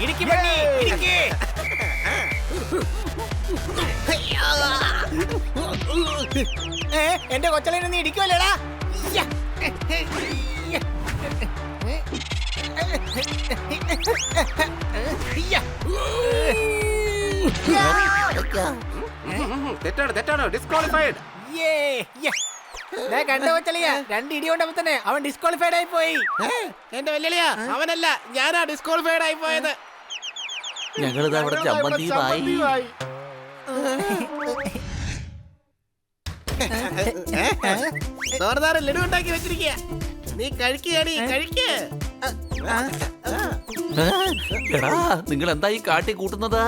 ഇടിക്ക് പണി ഇടിക്ക്. എന്റെ കൊച്ചളിനെ നീ ഇടിക്കുമല്ലേടാ? തെറ്റാണ് ഡിസ്ക്വാളിഫൈഡ്. കണ്ട കൊച്ചളിയ 2 ഇടി കൊണ്ടപ്പോ തന്നെ അവൻ ഡിസ്ക്വാളിഫൈഡ് ആയി പോയി. എന്റെ വെല്ലുവിളിയാ, അവനല്ല, ഞാനാ ഡിസ്ക്വാളിഫൈഡ് ആയി പോയത്. ഞങ്ങളിത് അവിടെ ചമ്മന്തിയുമായി. സോർദാറ് ലഡു ഉണ്ടാക്കി വെച്ചിരിക്കുക. നീ കഴിക്കുകയാണീ, കഴിക്ക്. എടാ നിങ്ങൾ എന്താ ഈ കാട്ടി കൂട്ടുന്നത്?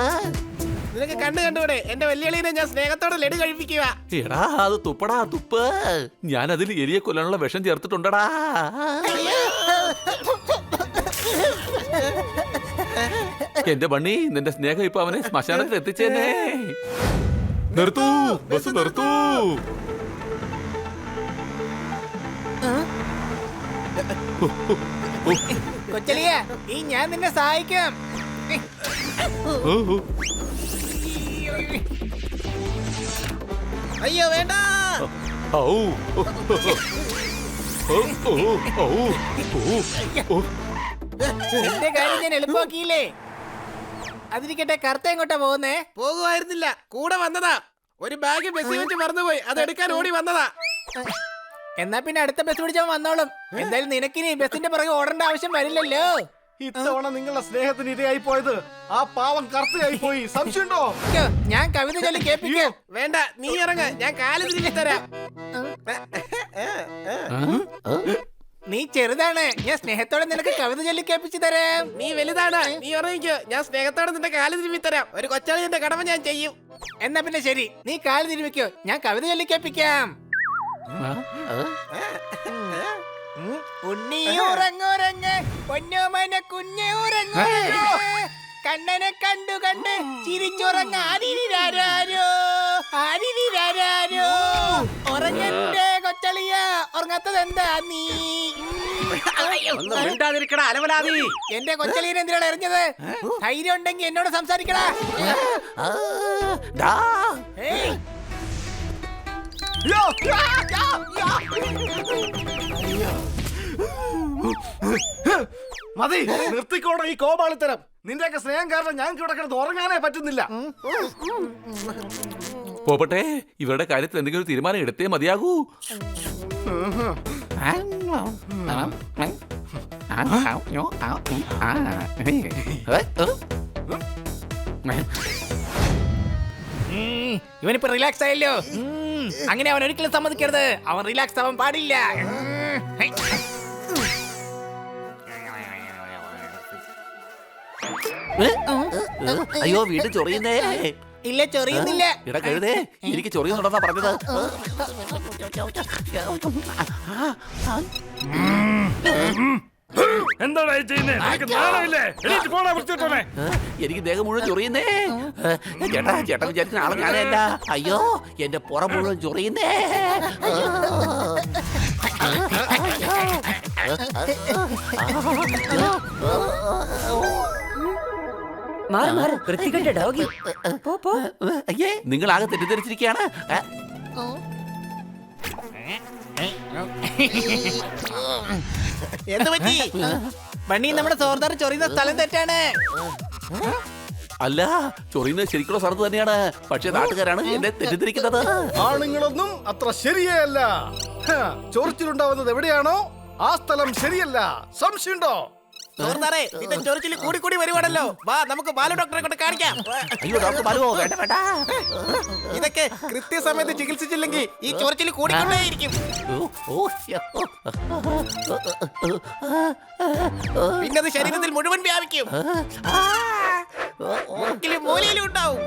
നിനക്ക് കണ്ടുകൂടെ, എന്റെ വെല്ലുവിളിനെ ഞാൻ സ്നേഹത്തോടെ ലഡു കഴിപ്പിക്കുക. എടാ അത് തുപ്പടാ തുപ്പ്. ഞാൻ അതിൽ എലിയെ കൊല്ലാനുള്ള വിഷം ചേർത്തിട്ടുണ്ടടാ. എന്റെ ബണ്ണി, നിന്റെ സ്നേഹം ഇപ്പൊ അവനെ ശ്മശാനത്തിൽ എത്തിച്ചേനെ. നിർത്തൂ, ബസ് നിർത്തൂ. കൊച്ചളിയ, ഈ ഞാൻ നിന്നെ സഹായിക്കാം. അയ്യോ വേണ്ട. എന്റെ കാര്യം ഞാൻ എളുപ്പമാക്കിയില്ലേ? അതിരിക്കട്ടെ, കറുത്ത എങ്ങോട്ടാ പോകുന്നേ? പോകുമായിരുന്നില്ല, കൂടെ വന്നതാ. ഒരു ബാഗ് ബസ്സിൽ വെച്ച് മറന്നുപോയി, അതെടുക്കാൻ ഓടി വന്നതാ. എന്നാ പിന്നെ അടുത്ത ബസ് പിടിച്ചാൽ വന്നോളും. എന്തായാലും നിനക്കിനി ബസിന്റെ പുറകെ ഓടേണ്ട ആവശ്യം വരില്ലല്ലോ. ഇത്തവണ നിങ്ങളുടെ സ്നേഹത്തിന് ഇരയായി പോയത് ആ പാവം കറുത്തയായി പോയി. സംശയമുണ്ടോ? ഞാൻ കവിത ചൊല്ലി കേൾപ്പിക്കും. വേണ്ട, നീ ഇറങ്ങ, ഞാൻ കാല് തിരികെ തരാം. നീ ചെറുതാണ്, ഞാൻ സ്നേഹത്തോടെ നിനക്ക് കവിത ചൊല്ലി കേൾപ്പിച്ചു തരാം. നീ വലുതാണ്, നീ ഇറങ്ങിക്കോ, ഞാൻ സ്നേഹത്തോടെ നിന്റെ കാല് തിരുമ്മി തരാം. ഒരു കൊച്ചാളിന്റെ കടമ ഞാൻ ചെയ്യും. എന്നാ പിന്നെ ശരി, നീ കാല് തിരുമിക്കോ, ഞാൻ കവിത ചൊല്ലി കേൾപ്പിക്കാം. ഉണ്ണിയുറങ്ങുറങ്ങ് പൊന്നോമന കുഞ്ഞുറങ്ങുറങ്ങ്, കണ്ണനെ കണ്ടു കണ്ട് ചിരിച്ചുറങ്ങ ആരിരാരോ ആരിരാരോ. ഉറങ്ങന്റെ കൊച്ചളിയ, ഉറങ്ങാത്തത് എന്താ നീ? അലവലാതി. എന്റെ കൊച്ചളിയനെ എന്തിനാണ് എറിഞ്ഞത്? ധൈര്യം ഉണ്ടെങ്കിൽ എന്നോട് സംസാരിക്കടാ. ഏയ്, മതി, നിർത്തിക്കോടെ ഈ കോപാളിത്തരം. നിന്റെയൊക്കെ സ്നേഹം കാരണം ഞങ്ങൾക്ക് ഇവിടെ കിടന്ന് ഉറങ്ങാനേ പറ്റുന്നില്ല. പോപട്ടെ, ഇവരുടെ കാര്യത്തിൽ എന്തെങ്കിലും ഒരു തീരുമാനം എടുത്തേ മതിയാകൂ. ഇവനിപ്പോ റിലാക്സ് ആയല്ലോ. അങ്ങനെ അവൻ ഒരിക്കലും സമ്മതിക്കരുത്. അവൻ റിലാക്സ് ആവാൻ പാടില്ല. അയ്യോ വീട് ചൊറിയുന്നേ. ഇല്ല, ചൊറിയുന്നില്ല. ഇട കഴുതേ, എനിക്ക് ചൊറിയുന്നുണ്ടെന്നാ പറഞ്ഞത്. എന്താണ് എനിക്ക് ദേഹം മുഴുവൻ ചൊറിയുന്നേ. ചേട്ടാ ചേട്ടൻ വിചാരിക്കുന്ന ആളെ ഞാനല്ല. അയ്യോ എന്റെ പുറം മുഴുവൻ ചൊറിയുന്നേ. അയ്യേ, നിങ്ങൾ ആകെ തെറ്റിദ്ധരിച്ചിരിക്കുകയാണ്. എന്ത് പറ്റി? ബണ്ണി, നമ്മുടെ സോർദാർ ചൊറിയുന്ന സ്ഥലം തെറ്റാണ്. അല്ല, ചൊറിയുന്നത് ശരിക്കുള്ള സ്ഥലത്ത് തന്നെയാണ്. പക്ഷെ നാട്ടുകാരാണ് എന്നെ തെറ്റിദ്ധരിക്കുന്നത്. ആണുങ്ങളൊന്നും അത്ര ശരിയല്ല. ചൊറിച്ചിലുണ്ടാവുന്നത് എവിടെയാണോ ആ സ്ഥലം ശരിയല്ല. സംശയമുണ്ടോ? സോർദാറെ, നിന്റെ ചൊറിച്ചിൽ കൂടി കൂടി വരുവാണല്ലോ. വാ, നമുക്ക് ബാലു ഡോക്ടറെ കൊണ്ട് കാണിക്കാം. അയ്യോ ഡോക്ടർ ബാലുവോ, വേണ്ട വേണ്ട. ഇതൊക്കെ കൃത്യസമയത്ത് ചികിത്സിച്ചില്ലെങ്കിൽ ഈ ചൊറിച്ചിൽ കൂടിക്കൊണ്ടേയിരിക്കും. പിന്നെ അത് ശരീരത്തിൽ മുഴുവൻ വ്യാപിക്കും. മൂക്കിലും മൂലയിലും ഉണ്ടാവും.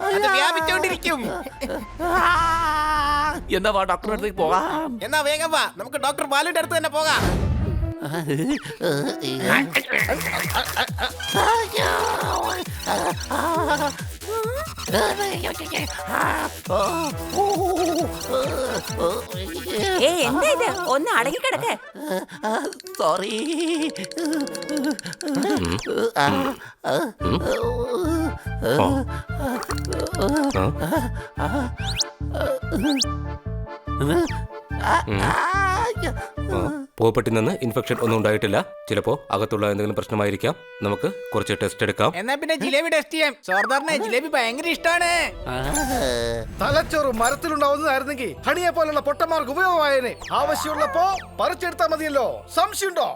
അത് വ്യാപിച്ചോണ്ടിരിക്കും. എന്നാ വാ, ഡോക്ടറുടെ അടുത്തേക്ക് പോകാം. എന്നാ വേഗം വാ, നമുക്ക് ഡോക്ടർ ബാലുവിന്റെ അടുത്ത് തന്നെ പോകാം. എന്താ ഇത്? ഒന്ന് അടങ്ങി കിടക്കേ. സോറി. പൂവപ്പെട്ടിൽ നിന്ന് ഇൻഫെക്ഷൻ ഒന്നും ഉണ്ടായിട്ടില്ല. ചിലപ്പോ അകത്തുള്ള എന്തെങ്കിലും പ്രശ്നമായിരിക്കാം. നമുക്ക് കുറച്ച് ടെസ്റ്റ് എടുക്കാം. എന്നാ പിന്നെ ജിലേബി ടെസ്റ്റ് ചെയ്യാം. സോർദാറിന് ജിലേബി ഭയങ്കര ഇഷ്ടമാണ്. തലച്ചോറ് മരത്തിലുണ്ടാവുന്നതായിരുന്നെങ്കിൽ ഹണിയെ പോലുള്ള പൊട്ടന്മാർക്ക് ഉപയോഗമായേനെ. ആവശ്യമുള്ളപ്പോ പറിച്ചെടുത്താ മതിയല്ലോ. സംശയമുണ്ടോ?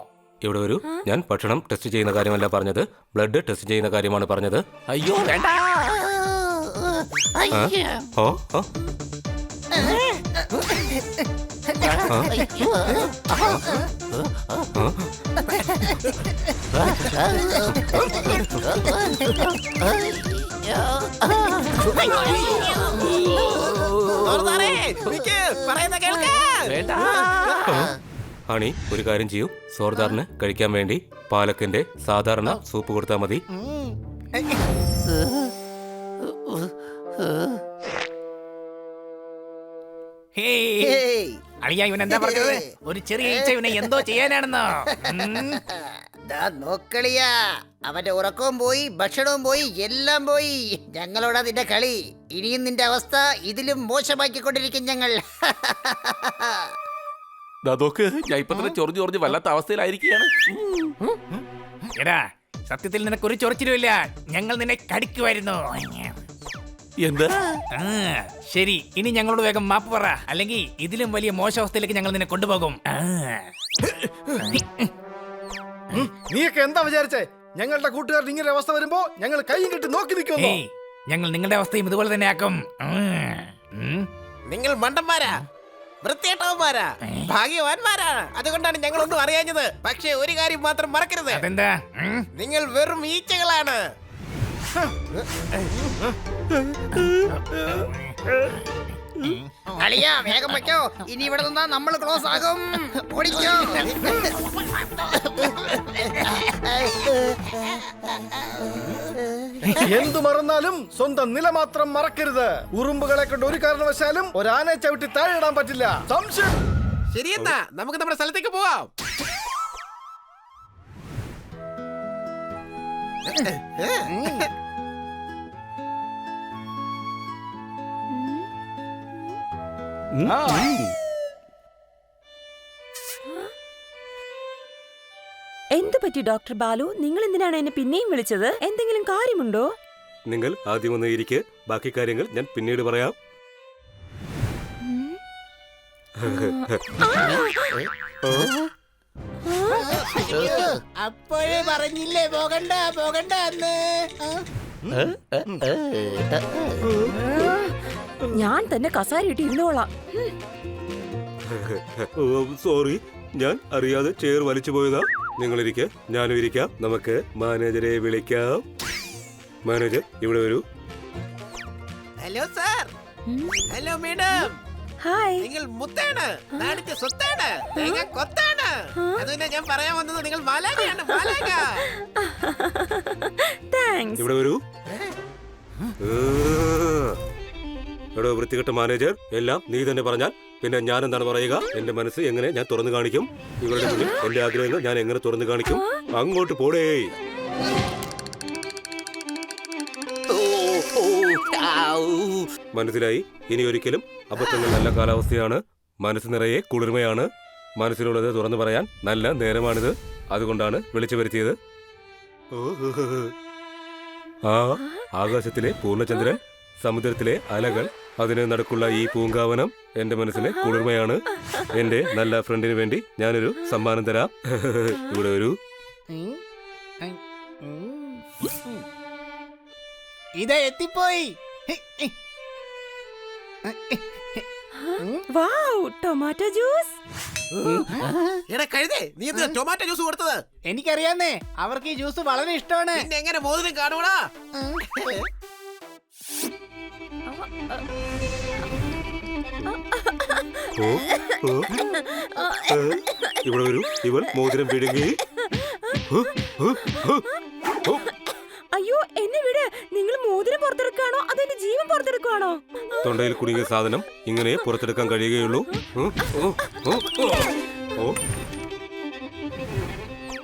ഇവിടെ വരൂ. ഞാൻ ഭക്ഷണം ടെസ്റ്റ് ചെയ്യുന്ന കാര്യമല്ല പറഞ്ഞത്, ബ്ലഡ് ടെസ്റ്റ് ചെയ്യുന്ന കാര്യമാണ് പറഞ്ഞത്. അയ്യോ വേണ്ട. ഓ ഓ വേണ്ട. ഹണി, ഒരു കാര്യം ചെയ്യൂ. സോർദാറിന് കഴിക്കാൻ വേണ്ടി പാലക്കിന്റെ സാധാരണ സൂപ്പ് കൊടുത്താൽ മതി. അളിയാ, ഇവൻ എന്താ പറഞ്ഞത്? ഒരു ചെറിയ ഈച്ച ഇവനെ എന്തോ ചെയ്യാനാണെന്നോ? നോക്കളിയാ, അവന്റെ ഉറക്കവും പോയി, ഭക്ഷണവും പോയി, എല്ലാം പോയി. ഞങ്ങളോടാ നിന്റെ കളി. ഇനിയും നിന്റെ അവസ്ഥ ഇതിലും മോശമാക്കിക്കൊണ്ടിരിക്കും ഞങ്ങൾ. നോക്ക്, ഞാൻ ഇപ്പൊ തന്നെ ചൊറിഞ്ഞു ചൊറിഞ്ഞ് വല്ലാത്ത അവസ്ഥയിലായിരിക്കുകയാണ്. എടാ, സത്യത്തിൽ നിനക്കൊരു ചൊറിച്ചിലുമില്ല. ഞങ്ങൾ നിന്നെ കടിക്കുമായിരുന്നു. എന്താ? ശരി, ഇനി ഞങ്ങളോട് വേഗം മാപ്പ് പറ, അല്ലെങ്കിൽ ഇതിലും വലിയ മോശാവസ്ഥയിലേക്ക് ഞങ്ങൾ നിന്നെ കൊണ്ടുപോകും. നീയൊക്കെ എന്താ വിചാരിച്ചേ? ഞങ്ങളുടെ കൂട്ടുകാരൻ ഇങ്ങനെ അവസ്ഥ വരുമ്പോ ഞങ്ങൾ കൈയും കെട്ടി നോക്കി നിൽക്കുന്നു. ഞങ്ങൾ നിങ്ങളുടെ അവസ്ഥയും ഇതുപോലെ തന്നെ ആക്കും. നിങ്ങൾ മണ്ടന്മാരാ, വൃത്തിയേട്ടവന്മാരാ, ഭാഗ്യവാന്മാരാണ്. അതുകൊണ്ടാണ് ഞങ്ങൾ ഒന്നും അറിയാഞ്ഞത്. പക്ഷേ ഒരു കാര്യം മാത്രം മറക്കരുത്. അതെന്താ? നിങ്ങൾ വെറും ഈച്ചകളാണ്. അളിയാ, വേഗം വെക്കോ. ഇനി ഇവിടെ നിന്നാ നമ്മൾ ക്ലോസ് ആകും. ഓടിക്കോ. എന്തു മറന്നാലും സ്വന്തം നില മാത്രം മറക്കരുത്. ഉറുമ്പുകളെ കൊണ്ട് ഒരു കാരണവശാലും ഒരാനെ ചവിട്ടി താഴെ ഇടാൻ പറ്റില്ല. സംശയം. ശരിയെന്നാ, നമുക്ക് നമ്മുടെ സ്ഥലത്തേക്ക് പോവാം. എന്തു പറ്റി ഡോക്ടർ ബാലു? നിങ്ങൾ എന്തിനാണ് എന്നെ പിന്നെയും വിളിച്ചത്? എന്തെങ്കിലും കാര്യമുണ്ടോ? നിങ്ങൾ ആദ്യം ഒന്ന് ഇരിക്ക്. ബാക്കി കാര്യങ്ങൾ ഞാൻ പിന്നീട് പറയാം. അപ്പോഴേ പറഞ്ഞില്ലേ പോകണ്ട പോകണ്ട എന്ന്. ഞാൻ തന്നെ കസാരയിട്ട് ഇരുന്നോളാം. സോറി, ഞാൻ അറിയാതെ ചെയർ വലിച്ചു പോയതാ. നിങ്ങളിരിക്കെ, ഞാനും ഇരിക്കാം. നമുക്ക് മാനേജരെ വിളിക്കാം. മാനേജർ, ഇവിടെ വരൂ. Hello sir. Hello madam. Hi. നിങ്ങൾ മുത്താണ്, നാടിന്റെ സ്വത്താണ്, തേങ്ങ കൊത്താണ്. അത് തന്നെ ഞാൻ പറയാൻ വന്നത്. നിങ്ങൾ മാലാഖയാണ്, മാലാഖ. താങ്ക്സ്. ഇവിടെ വരൂ. എടോ വൃത്തികെട്ട മാനേജർ, എല്ലാം നീ തന്നെ പറഞ്ഞാൽ പിന്നെ ഞാൻ എന്താണ് പറയുക? എന്റെ മനസ്സ് എങ്ങനെ ഞാൻ തുറന്നു കാണിക്കും? ഇവരുടെ മുന്നിൽ എന്റെ ആഗ്രഹങ്ങൾ ഞാൻ എങ്ങനെ തുറന്നു കാണിക്കും? അങ്ങോട്ട് പോടേ. മനസ്സിലായി? ഇനി ഒരിക്കലും അബദ്ധങ്ങൾ. നല്ല കാലാവസ്ഥയാണ്, മനസ്സ് നിറയെ കുളിർമയാണ്. മനസ്സിലുള്ളത് തുറന്നു പറയാൻ നല്ല നേരമാണിത്. അതുകൊണ്ടാണ് വിളിച്ചു വരുത്തിയത്. ആ ആകാശത്തിലെ പൂർണ്ണചന്ദ്രൻ, സമുദ്രത്തിലെ അലകൾ, അതിന് നടുക്കുള്ള ഈ പൂങ്കാവനം എന്റെ മനസ്സിന് കുളിർമയാണ്. എന്റെ നല്ല ഫ്രണ്ടിന് വേണ്ടി ഞാനൊരു സമ്മാനം തരാം. ഇവിടെ ഒരു ഇതാ എത്തിപ്പോയി. Wow, tomato juice. എടാ കഴുതേ, നീ എന്തിനാ ടൊമാറ്റോ ജ്യൂസ് കൊടുത്തത്? എനിക്കറിയാന്നേ, അവർക്ക് ഈ ജ്യൂസ് വളരെ ഇഷ്ടമാണ്. പിന്നെ എങ്ങനെ മോതിരം കാണൂടാ? ഇവിടെ വരൂ. ഇവൾ മോതിരം വിഴുങ്ങി. അയ്യോ എന്നെ വിട്. നിങ്ങൾ മോതിരം പുറത്തെടുക്കാണോ അതെന്റെ ജീവൻ പുറത്തെടുക്കാണോ? തൊണ്ടയിൽ കുടുങ്ങിയ സാധനം ഇങ്ങനെ പുറത്തെടുക്കാൻ കഴിയുകയുള്ളൂ.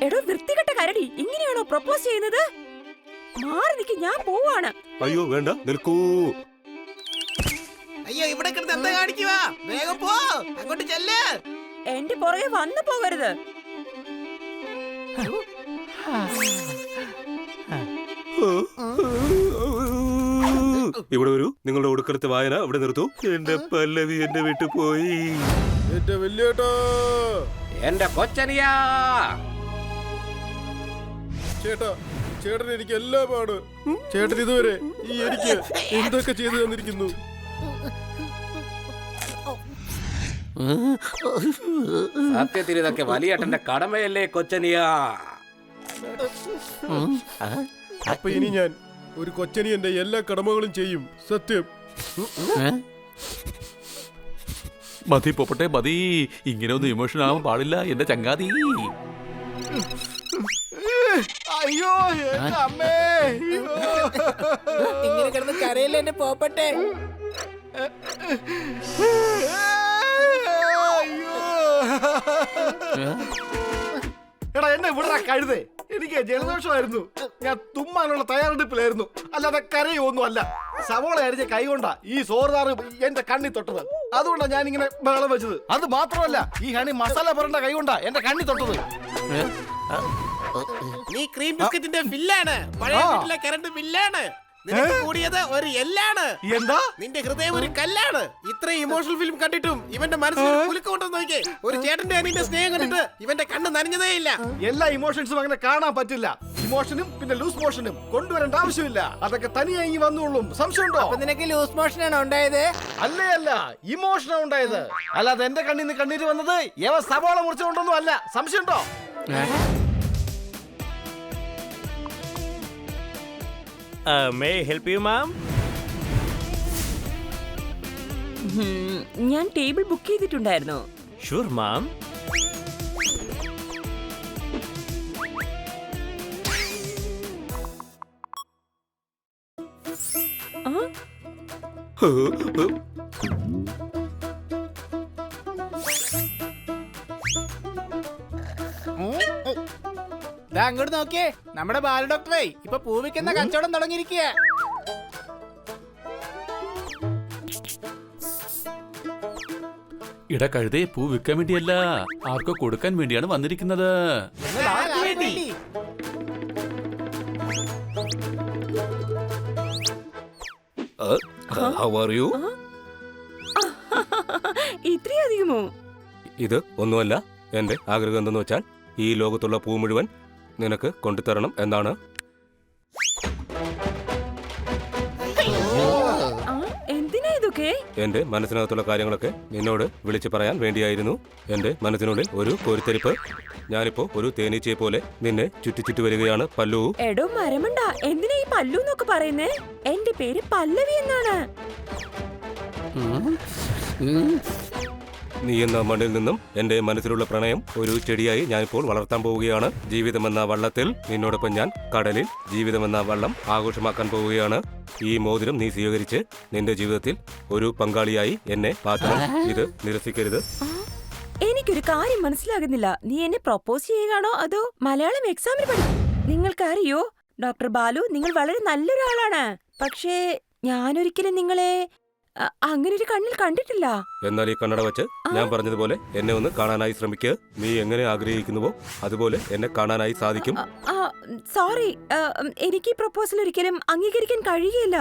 എടോ വൃത്തികെട്ട കരടി, ഇങ്ങനെയാണോ പ്രപ്പോസ് ചെയ്യുന്നത്? മാറി നിൽക്ക്, ഞാൻ പോവാണ്. അയ്യോ വേണ്ട, നിൽക്കൂ. അയ്യോ ഇവിടെ കിടന്ന് എന്താ കാണിക്കുവാ? വേഗം പോ, അങ്ങോട്ട് ചെല്ല്. എന്റെ പുറകെ വന്നു പോകരുത്. ഇവിടെ വരൂ. നിങ്ങളുടെ ഒടുക്കടുത്ത വായന ഇവിടെ നിർത്തൂ. എന്റെ പല്ലവി എന്റെ വീട്ടിൽ പോയി. എന്റെ വല്യേട്ടാ, എന്റെ കൊച്ചനിയാ. ചേട്ടാ, ചേട്ടൻ എനിക്ക് എല്ലാ പാട്. ചേട്ടൻ ഇതുവരെ ഈ എനിക്ക് എന്തൊക്കെ ചെയ്തു തന്നിരിക്കുന്നു. സത്യത്തിൽ ഇതൊക്കെ വലിയേട്ടന്റെ കടമയല്ലേ കൊച്ചനിയാ? അപ്പൊ ഇനി ഞാൻ ഒരു കൊച്ചനിയന്റെ എല്ലാ കടമകളും ചെയ്യും. സത്യം. മതി പോപ്പട്ടെ മതി. ഇങ്ങനെ ഒന്നും ഇമോഷൻ ആവാൻ പാടില്ല എന്റെ ചങ്ങാതി. അയ്യോ എന്റെ അമ്മേ. ഇങ്ങനെ കിടന്ന് കരയില്ല എന്റെ പോപ്പട്ടെ. എടാ എന്നെ ഇവിടെ കഴുതേ. എനിക്ക് ജലദോഷമായിരുന്നു. ഞാൻ തുമ്മാനുള്ള തയ്യാറെടുപ്പിലായിരുന്നു, അല്ലാതെ കരയൊന്നും അല്ല. സവോള അരിഞ്ഞ കൈ കൊണ്ടാ ഈ സോറുതാറ് എന്റെ കണ്ണി തൊട്ടത്. അതുകൊണ്ടാണ് ഞാൻ ഇങ്ങനെ ബഹളം വെച്ചത്. അത് മാത്രമല്ല, ഈ ഹണി മസാല പുരണ്ട കൈ കൊണ്ടാ എന്റെ കണ്ണി തൊട്ടത്. നീ ക്രീം ബിസ്ക്കറ്റിന്റെ ബില്ലാണ്. പഴയ വീട്ടിലെ കറണ്ട് ബില്ലാണ്. നിനക്ക് കൂടിയത് ഒരു എല്ലാണ്. എന്താ? നിന്റെ ഹൃദയം ഒരു കല്ലാണ്. ഇത്രയും ഇമോഷണൽ ഫിലിം കണ്ടിട്ടും ഇവന്റെ മനസ്സിൽ കുലുക്കൊണ്ടെന്ന് നോക്കിയേ. ഒരു ചേട്ടന്റെ അനിയന്റെ സ്നേഹം കണ്ടിട്ട് ഇവന്റെ കണ്ണ് നനഞ്ഞതേ ഇല്ല. എല്ലാ ഇമോഷൻസും അങ്ങനെ കാണാൻ പറ്റില്ല. ഇമോഷനും പിന്നെ ലൂസ് മോഷനും കൊണ്ടുവരേണ്ട ആവശ്യമില്ല. അതൊക്കെ തനിയെ ഇങ്ങി വന്നോളും. സംശയമുണ്ടോ? അപ്പൊ നിനക്ക് ലൂസ് മോഷൻ ആണോ ഉണ്ടായത്? അല്ലേ അല്ല, ഇമോഷനാണ് ഉണ്ടായത്. അല്ലാതെ എന്റെ കണ്ണിന്ന് കണ്ണീര് വന്നത് ഏവ സവാള മുറിച്ചുകൊണ്ടൊന്നും അല്ല. സംശയമുണ്ടോ? May I help you, ma'am? ഞാൻ ടേബിൾ ബുക്ക് ചെയ്തിട്ടുണ്ടായിരുന്നു. Sure, ma'am. അങ്ങോട്ട് നോക്കിയേ, നമ്മുടെ ബാല ഡോക്ടറെ ഇപ്പൊ പൂവിക്കുന്ന കച്ചവടം തുടങ്ങിയിരിക്കുക. ഇട കഴുതേ, പൂ വിൽക്കാൻ വേണ്ടിയല്ല, ആർക്കോ കൊടുക്കാൻ വേണ്ടിയാണ് വന്നിരിക്കുന്നത്. How are you? ഇത്രയധികമോ? ഇത് ഒന്നുമല്ല. എന്റെ ആഗ്രഹം എന്തെന്ന് വെച്ചാൽ ഈ ലോകത്തുള്ള പൂ മുഴുവൻ നിനക്ക് കൊണ്ടുതരണം എന്നാണ്. എന്തിനാ ഇതൊക്കെ? എന്റെ മനസ്സിനകത്തുള്ള കാര്യങ്ങളൊക്കെ നിന്നോട് വിളിച്ചു പറയാൻ വേണ്ടിയായിരുന്നു. എന്റെ മനസ്സിനുള്ളിൽ ഒരു കോരിത്തരിപ്പ്. ഞാനിപ്പോ ഒരു തേനീച്ചയെ പോലെ നിന്നെ ചുറ്റി വരികയാണ് പല്ലു. എടോ മരമണ്ട, എന്തിനാ ഈ പല്ലു എന്നൊക്കെ പറയുന്നേ? എന്റെ പേര് പല്ലവി എന്നാണ്. നീ എന്ന മണ്ണിൽ നിന്നും എന്റെ മനസ്സിലുള്ള പ്രണയം ഒരു ചെടിയായി ഞാനിപ്പോൾ വളർത്താൻ പോവുകയാണ്. ജീവിതമെന്ന വള്ളത്തിൽ നിന്നോടൊപ്പം ഞാൻ കടലിൽ ജീവിതമെന്ന വള്ളം ആഘോഷമാക്കാൻ പോവുകയാണ്. ഈ മോതിരം നീ സ്വീകരിച്ച് നിന്റെ ജീവിതത്തിൽ ഒരു പങ്കാളിയായി എന്നെ മാറ്റണം. ഇത് നിരസിക്കരുത്. എനിക്കൊരു കാര്യം മനസ്സിലാകുന്നില്ല. നീ എന്നെ പ്രൊപ്പോസ് ചെയ്യുകയാണോ അതോ മലയാളം എക്സാമിന് പഠിക്കും? നിങ്ങൾക്കറിയോ ഡോക്ടർ ബാലു, നിങ്ങൾ വളരെ നല്ലൊരാളാണ്. പക്ഷേ ഞാനൊരിക്കലും നിങ്ങളെ അങ്ങനെ ഒരു കണ്ണിൽ കണ്ടിട്ടില്ല. എന്നാൽ ഈ കണ്ണട വെച്ച് ഞാൻ പറഞ്ഞതുപോലെ എന്നെ ഒന്ന് കാണാനായി ശ്രമിക്കുക. നീ എങ്ങനെ ആഗ്രഹിക്കുന്നുവോ അതുപോലെ എന്നെ കാണാനായി സാധിക്കും. സോറി, എനിക്ക് ഈ പ്രൊപ്പോസൽ ഒരിക്കലും അംഗീകരിക്കാൻ കഴിയില്ല.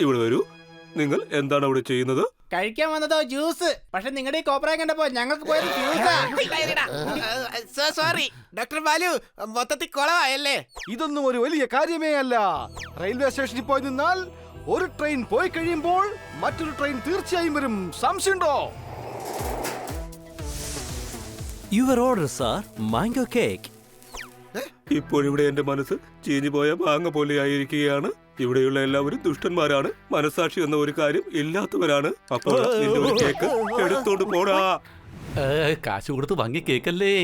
ഇവിടെ വരൂ. നിങ്ങൾ എന്താണ് അവിടെ ചെയ്യുന്നത്? കഴിക്കാൻ വന്നതോ ജ്യൂസ്. പക്ഷെ നിങ്ങളുടെ ഈ കോപ്രായം കണ്ടപ്പോ ഞങ്ങൾക്ക് പോയത് ജ്യൂസാ. സോറി ഡോക്ടർ ബാലു, മൊത്തത്തിൽ കുളമായല്ലേ. ഇതൊന്നും ഒരു വലിയ കാര്യമേ അല്ല. റെയിൽവേ സ്റ്റേഷനിൽ പോയി നിന്നാൽ ഒരു ട്രെയിൻ പോയി കഴിയുമ്പോൾ മറ്റൊരു ട്രെയിൻ തീർച്ചയായും വരും. സംശയമുണ്ടോ? Your order, sir. Mango cake. ഇപ്പോഴിവിടെ എന്റെ മനസ്സ് ചീഞ്ഞു പോയ മാങ്ങ പോലെ ആയിരിക്കുകയാണ്. ഇവിടെയുള്ള എല്ലാവരും ദുഷ്ടന്മാരാണ്, മനസാക്ഷി എന്ന ഒരു കാര്യം ഇല്ലാത്തവരാണ്. അപ്പോൾ നിന്റെ ഒരു കേക്ക് എടുത്തോണ്ട് പോടാ. കാശ് കൊടുത്ത് വാങ്ങിയ കേക്കല്ലേ,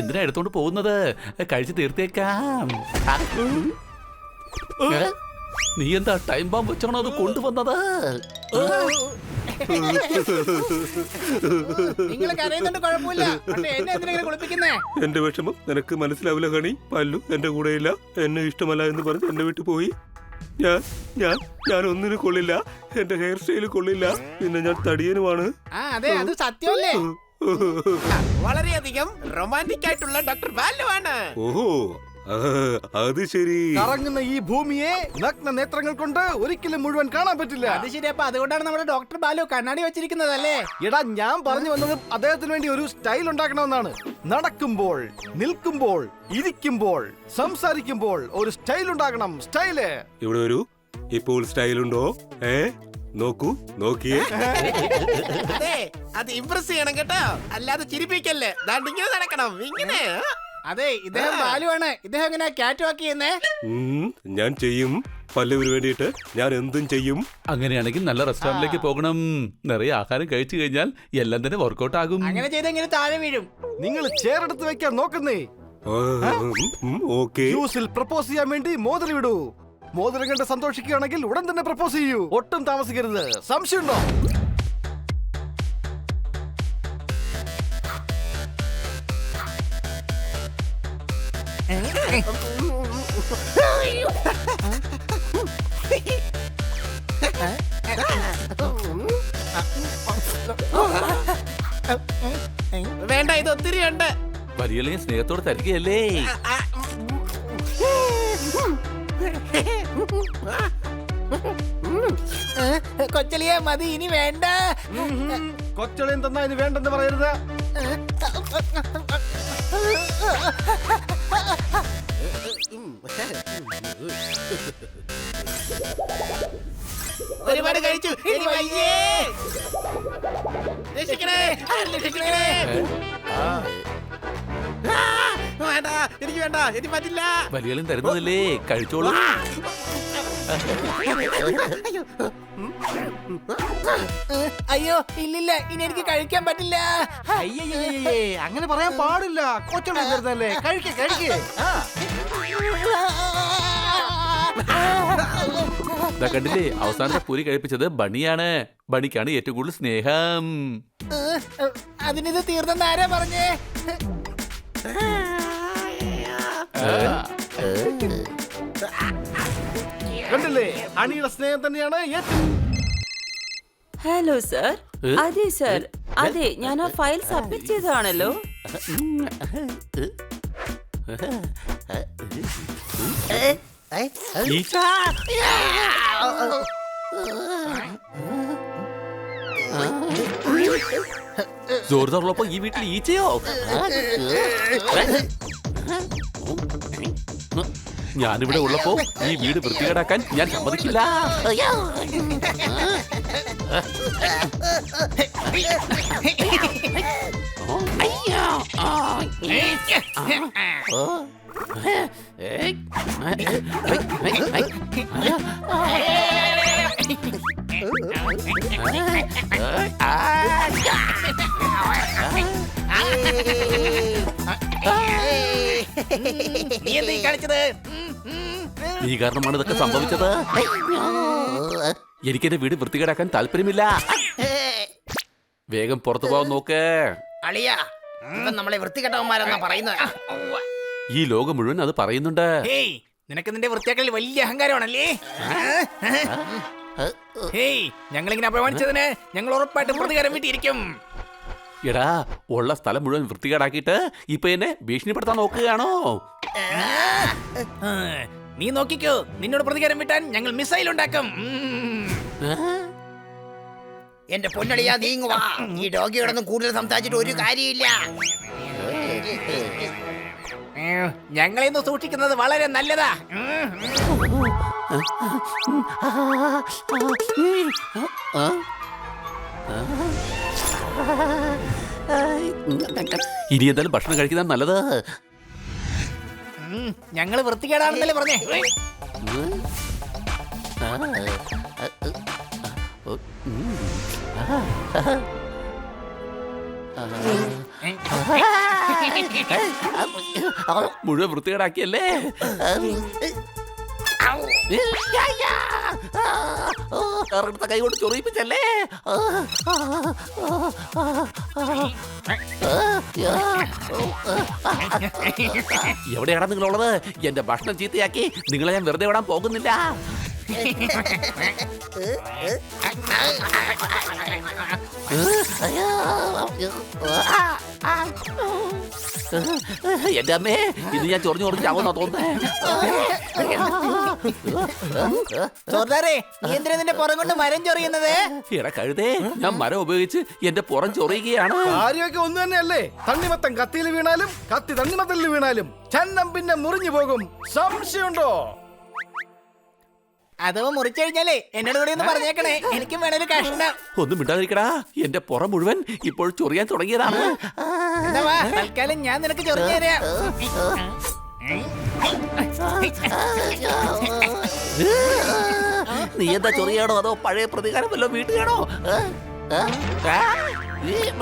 എന്തിനാ എടുത്തോണ്ട് പോകുന്നത്? കഴിച്ചു തീർത്തേക്കാം. നീ എന്താ ടൈം ബാമ്പ് വെച്ചാണോ അത് കൊണ്ടുവന്നത്? നിങ്ങൾ കരയുന്നുണ്ട് കുഴപ്പമില്ല, പക്ഷെ എന്നെ എന്തിനാ കുളിപ്പിക്കുന്നേ? എന്റെ വിഷമം നിനക്ക് മനസ്സിലാവില്ല ഹണി. പല്ലു എന്റെ കൂടെയില്ല, എന്നെ ഇഷ്ടമല്ല എന്ന് പറഞ്ഞ് എന്നെ വിട്ടു പോയി. ഞാൻ ഒന്നിനും കൊള്ളില്ല, എന്റെ ഹെയർ സ്റ്റൈല് കൊള്ളില്ല, പിന്നെ ഞാൻ തടിയനുമാണ്. അതെ, അത് സത്യമല്ലേ? വളരെയധികം റൊമാൻറ്റിക് ആയിട്ടുള്ള ഡോക്ടർ ബാലു ആണ്. ഓഹോ, അത് ശരി. കറങ്ങുന്ന ഈ ഭൂമിയെ നഗ്ന നേത്രങ്ങൾ കൊണ്ട് ഒരിക്കലും മുഴുവൻ കാണാൻ പറ്റില്ല. അത് ശരി. അപ്പൊ അതുകൊണ്ടാണ് നമ്മുടെ ഡോക്ടർ ബാലു കണ്ണാടി വെച്ചിരിക്കുന്നതല്ലേ? എടാ, ഞാൻ പറഞ്ഞു വന്നത് അദ്ദേഹത്തിന് വേണ്ടി ഒരു സ്റ്റൈൽ ഉണ്ടാക്കണമെന്നാണ്. നടക്കുമ്പോൾ, നിൽക്കുമ്പോൾ, ഇരിക്കുമ്പോൾ, സംസാരിക്കുമ്പോൾ ഒരു സ്റ്റൈൽ ഉണ്ടാകണം. സ്റ്റൈല് ഇവിടെ ഒരു ഇപ്പോൾ സ്റ്റൈലുണ്ടോ? നോക്കൂ, നോക്കിയേ. അതെ, അത് ഇംപ്രസ് ചെയ്യണം കേട്ടോ, അല്ലാതെ ചിരിപ്പിക്കല്ലേ. ഇങ്ങനെ നടക്കണം, ഇങ്ങനെ. അതെ, ഇദ്ദേഹം ബാലു ആണ്. ഇദ്ദേഹം എങ്ങനെ ക്യാറ്റ് വാക്ക് ചെയ്യുന്നേ? ഞാൻ ചെയ്യും. പല്ലവിന് വേണ്ടിയിട്ട് ഞാൻ എന്തും ചെയ്യും. അങ്ങനെയാണെങ്കിൽ നല്ല റെസ്റ്റോറന്റിലേക്ക് പോകണം. നിറയെ ആഹാരം കഴിച്ചു കഴിഞ്ഞാൽ എല്ലാം തന്നെ വർക്കൗട്ട് ആകും. അങ്ങനെ ചെയ്തെങ്കിലും താഴെ വീഴും. നിങ്ങൾ ചേർഎടുത്ത് വെക്കാൻ നോക്കുന്നേ. ഓക്കെ. ജ്യൂസിൽ പ്രപ്പോസ് ചെയ്യാൻ വേണ്ടി മോതിരം ഇടൂ. മോതിരം കണ്ട് സന്തോഷിക്കുകയാണെങ്കിൽ ഉടൻ തന്നെ പ്രപ്പോസ് ചെയ്യൂ. ഒട്ടും താമസിക്കരുത്. സംശയമുണ്ടോ? വേണ്ട, ഇത് ഒത്തിരി ഉണ്ട്. വലിയ സ്നേഹത്തോടെ തരികയല്ലേ. കൊച്ചളിയെ മതി, ഇനി വേണ്ട. കൊച്ചളയും തന്നാ ഇനി വേണ്ടെന്ന് പറയരുത്. ഒരുപാട് കഴിച്ചു, ഇനി വയ്യേ. രക്ഷിക്കണേ, രക്ഷിക്കണേ. വേണ്ട, എനിക്ക് വേണ്ട, എനിക്ക് പറ്റില്ല. വലിയ തരുന്നതല്ലേ, കഴിച്ചോളൂ. അയ്യോ, ഇല്ലില്ല, ഇനി എനിക്ക് കഴിക്കാൻ പറ്റില്ല. അയ്യേ, അങ്ങനെ പറയാൻ പാടില്ല. കൊച്ചള തരുന്നല്ലേ, കഴിക്കേ കഴിക്കേ. കണ്ടില്ലേ, അവസാനത്തെ പൂരി കഴിപ്പിച്ചത് ബണിയാണ്. ബണിക്കാണ് ഏറ്റവും കൂടുതൽ സ്നേഹം. അതിനിത് തീർന്നെന്ന് ആരാ പറഞ്ഞേ? കണ്ടില്ലേ, അണിയുടെ സ്നേഹം തന്നെയാണ് ഏറ്റവും. Hello sir. അതെ സർ, അതെ, ഞാൻ ആ ഫയൽ സബ്മിറ്റ് ചെയ്തതാണല്ലോ. ജോർജുള്ളപ്പോ ഈ വീട്ടിൽ ഈച്ചയോ? ഞാനിവിടെ ഉള്ളപ്പോ ഈ വീട് വൃത്തികേടാക്കാൻ ഞാൻ സമ്മതിക്കില്ല. നീ കാരണമാണ് ഇതൊക്കെ സംഭവിച്ചത്. എനിക്കെന്റെ വീട് വൃത്തികേടാക്കാൻ താല്പര്യമില്ല. വേഗം പുറത്തു പോകാൻ നോക്ക്. അളിയാ, ഇവൻ നമ്മളെ വൃത്തികെട്ടവന്മാരെന്നാ പറയുന്നത്. ഈ ലോകം മുഴുവൻ അത് പറയുന്നുണ്ട്. ഹേയ്, നിനക്ക് നിന്റെ വൃത്തിയാക്കലിൽ വലിയ അഹങ്കാരമാണല്ലേ? ഹേയ്, ഞങ്ങളിങ്ങനെ അപമാനിച്ചതിന് ഞങ്ങൾ ഉറപ്പായിട്ടും പ്രതികാരം വീട്ടിയിരിക്കും. എടാ, ഉള്ള സ്ഥലം മുഴുവൻ വൃത്തികേടാക്കിയിട്ട് ഇപ്പൊ എന്നെ ഭീഷണിപ്പെടുത്താൻ നോക്കുകയാണോ? നീ നോക്കിക്കോ, നിന്നോട് പ്രതികാരം വിട്ടാൻ ഞങ്ങൾ മിസൈൽ ഉണ്ടാക്കും. എന്റെ പൊന്നളിയാ, നീങ്ങുവാ. ഈ ഡോഗിയോടൊന്നും കൂടുതൽ സംസാരിച്ചിട്ട് ഒരു കാര്യമില്ല. ഞങ്ങളെന്ന് സൂക്ഷിക്കുന്നത് വളരെ നല്ലതാ. ഇനി എന്തായാലും ഭക്ഷണം കഴിക്കുന്ന നല്ലത്. ഞങ്ങള് വൃത്തികേടാണെന്നല്ലേ പറഞ്ഞേ. മുഴുവൻ വൃത്തികേടാക്കിയല്ലേ? കൈ കൊണ്ട് ചൊറിയിപ്പിച്ചല്ലേ? എവിടെയാണ് നിങ്ങളുള്ളത്? എന്റെ ഭക്ഷണം ചീത്തയാക്കി നിങ്ങളെ ഞാൻ വെറുതെ വിടാൻ പോകുന്നില്ല. എന്റെ അമ്മേ, ഇത് ഞാൻ ചൊറിഞ്ഞു ചാവുന്നാ തോന്നുന്നേ. ചോർദാറേ, നീ എന്തിനാ നിന്റെ പുറം കൊണ്ട് മരം ചൊറിയുന്നത്? ഇട കഴുതേ, ഞാൻ മരം ഉപയോഗിച്ച് എന്റെ പുറം ചൊറിയുകയാണ്. കാര്യമൊക്കെ ഒന്ന് തന്നെയല്ലേ? തണ്ണിമത്തൻ കത്തിയിൽ വീണാലും കത്തി തണ്ണിമത്തലിൽ വീണാലും ചന്നം പിന്നെ മുറിഞ്ഞു പോകും. സംശയമുണ്ടോ? അതോ മുറിച്ചു കഴിഞ്ഞാലേ എന്നോട് കൂടി ഒന്ന് പറഞ്ഞേക്കണേ, എനിക്കും വേണൊരു കഷ്ണം. ഒന്നും മിണ്ടാതിരിക്കടാ, എന്റെ പുറം മുഴുവൻ ഇപ്പോൾ ചൊറിയാൻ തുടങ്ങിയതാണ്. എന്നാ വാ, തൽക്കാലം ഞാൻ നിനക്ക് ചൊറിഞ്ഞു തരാം. നീ എന്താ ചൊറിയാണോ അതോ പഴയ പ്രതികാരം വല്ലോ വീട്ടുകയാണോ?